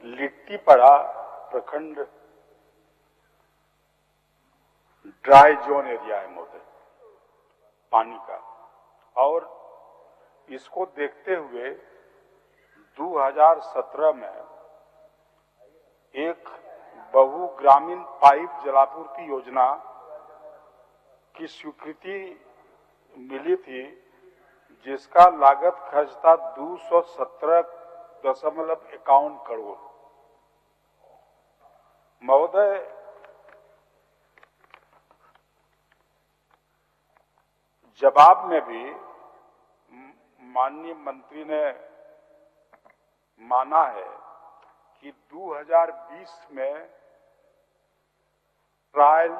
लिट्टीपड़ा प्रखंड dry zone area है महोदय पानी का, और इसको देखते हुए 2017 में एक बहु ग्रामीण पाइप जलापूर्ति योजना की स्वीकृति मिली थी, जिसका लागत खर्च था 217.51 करोड़। महोदय, जवाब में भी माननीय मंत्री ने माना है कि 2020 में ट्रायल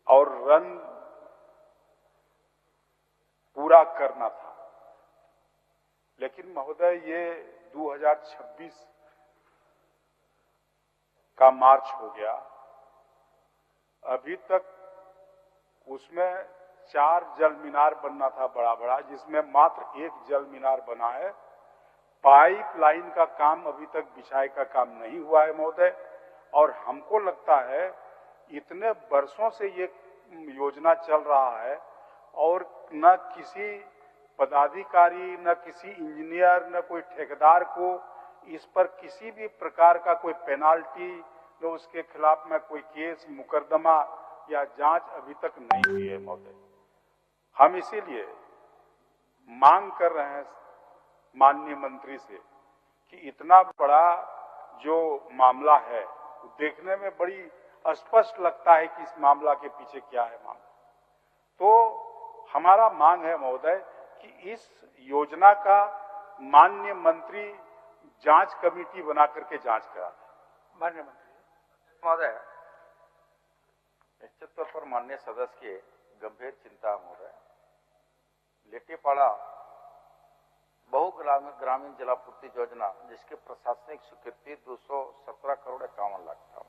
और रन पूरा करना था, लेकिन महोदय ये 2026 का मार्च हो गया। अभी तक उसमें 4 जल मीनार बनना था बड़ा बड़ा, जिसमें मात्र 1 जल मीनार बना है। पाइपलाइन का काम अभी तक बिछाई का काम नहीं हुआ है महोदय, और हमको लगता है इतने वर्षों से ये योजना चल रहा है और न किसी पदाधिकारी, न किसी इंजीनियर, न कोई ठेकेदार को इस पर किसी भी प्रकार का कोई पेनाल्टी, न उसके खिलाफ में कोई केस मुकदमा या जांच अभी तक नहीं हुई है महोदय। हम इसीलिए मांग कर रहे हैं माननीय मंत्री से कि इतना बड़ा जो मामला है, देखने में बड़ी स्पष्ट लगता है कि इस मामला के पीछे क्या है मामला। तो हमारा मांग है महोदय कि इस योजना का माननीय मंत्री जांच कमेटी बना करके जांच करा दें। माननीय मंत्री महोदय, निश्चित तौर पर माननीय सदस्य की गंभीर चिंता महोदय। लिट्टीपड़ा बहु ग्रामीण जलापूर्ति योजना, जिसकी प्रशासनिक स्वीकृति 217 करोड़ 51 लाख था,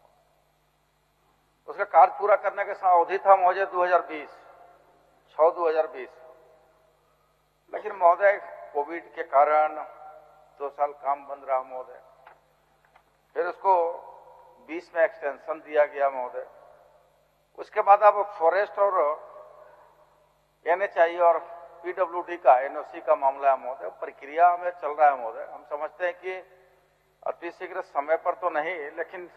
उसका कार्य पूरा करने का अवधि था महोदय 2020, लेकिन महोदय कोविड के कारण 2 साल काम बंद रहा महोदय। फिर उसको 20 में एक्सटेंशन दिया गया महोदय। उसके बाद अब फॉरेस्ट और NHI और PWD का NOC का मामला है महोदय, प्रक्रिया में चल रहा है महोदय। हम समझते हैं कि अतिशीघ्र समय पर तो नहीं, लेकिन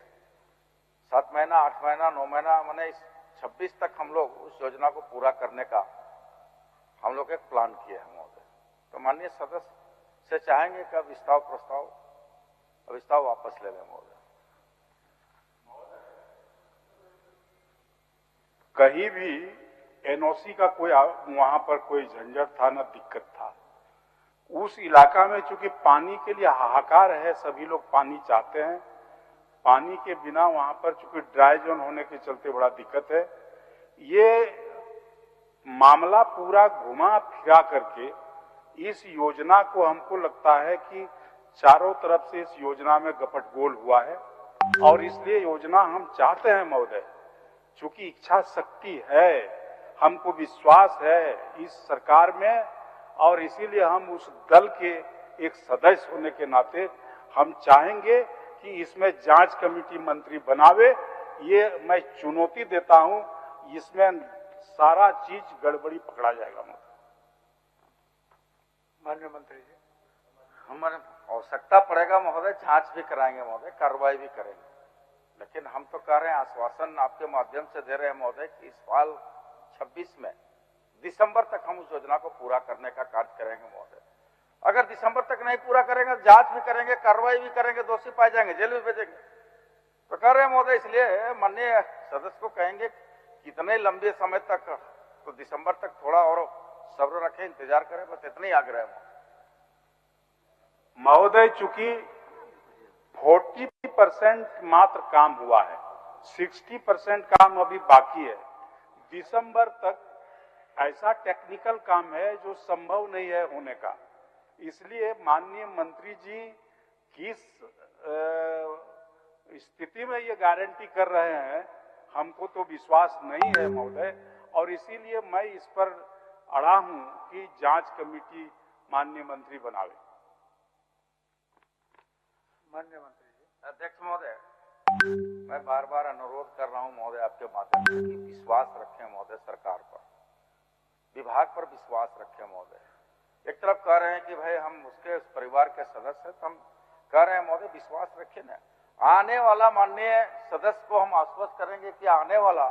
7 महीना, 8 महीना, 9 महीना, मैंने 26 तक हम लोग उस योजना को पूरा करने का हम लोग एक प्लान किया है महोदय। तो माननीय सदस्य से चाहेंगे कि विस्ताव वापस ले लें महोदय। कहीं भी NOC का कोई वहां पर कोई झंझट था न दिक्कत था। उस इलाका में चूंकि पानी के लिए हाहाकार है, सभी लोग पानी चाहते हैं, पानी के बिना वहां पर चूंकि ड्राई जोन होने के चलते बड़ा दिक्कत है। ये मामला पूरा घुमा फिरा करके इस योजना को हमको लगता है कि चारों तरफ से इस योजना में गपटगोल हुआ है, और इसलिए योजना हम चाहते हैं महोदय, चूंकि इच्छा शक्ति है, हमको विश्वास है इस सरकार में, और इसीलिए हम उस दल के एक सदस्य होने के नाते हम चाहेंगे कि इसमें जांच कमेटी मंत्री बनावे। ये मैं चुनौती देता हूं, इसमें सारा चीज गड़बड़ी पकड़ा जाएगा महोदय। माननीय मंत्री जी, हमारे आवश्यकता पड़ेगा महोदय, जांच भी कराएंगे महोदय, कार्रवाई भी करेंगे, लेकिन हम तो कह रहे हैं, आश्वासन आपके माध्यम से दे रहे हैं महोदय कि इस साल 26 में दिसंबर तक हम उस योजना को पूरा करने का कार्य करेंगे महोदय। अगर दिसंबर तक नहीं पूरा करेंगे, जांच भी करेंगे, कार्रवाई भी करेंगे, दोषी पाए जाएंगे, जेल भी भेजेंगे। तो कह रहे हैं महोदय, इसलिए माननीय सदस्य को कहेंगे कितने लंबे समय तक, तो दिसंबर तक थोड़ा और सब्र रखें, इंतजार करें, बस इतना ही आग्रह है महोदय। चूंकि 40% मात्र काम हुआ है, 60% काम अभी बाकी है। दिसंबर तक ऐसा टेक्निकल काम है जो संभव नहीं है होने का, इसलिए माननीय मंत्री जी किस स्थिति में ये गारंटी कर रहे हैं, हमको तो विश्वास नहीं है महोदय, और इसीलिए मैं इस पर अड़ा हूं कि जांच कमेटी माननीय मंत्री बनावे। माननीय मंत्री जी। अध्यक्ष महोदय, मैं बार बार अनुरोध कर रहा हूं महोदय आपके माध्यम से कि विश्वास रखें महोदय सरकार पर, विभाग पर विश्वास रखें महोदय। एक तरफ कह रहे हैं कि भाई हम उसके उस परिवार के सदस्य हैं, तो हम कह रहे हैं महोदय विश्वास रखिए ना। आने वाला माननीय सदस्य को हम आश्वस्त करेंगे कि आने वाला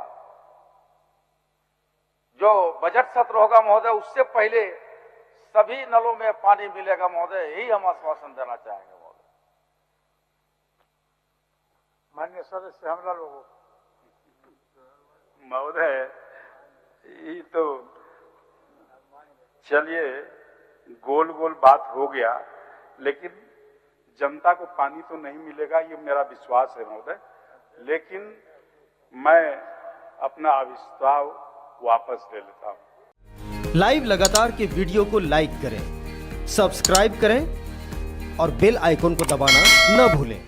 जो बजट सत्र होगा महोदय, उससे पहले सभी नलों में पानी मिलेगा महोदय, यही हम आश्वासन देना चाहेंगे महोदय। माननीय सदस्य हमला लोगों महोदय, ये तो चलिए गोल गोल बात हो गया, लेकिन जनता को पानी तो नहीं मिलेगा, ये मेरा विश्वास है महोदय। लेकिन मैं अपना अविश्वास वापस ले लेता हूं। लाइव लगातार के वीडियो को लाइक करें, सब्सक्राइब करें और बेल आइकन को दबाना न भूलें।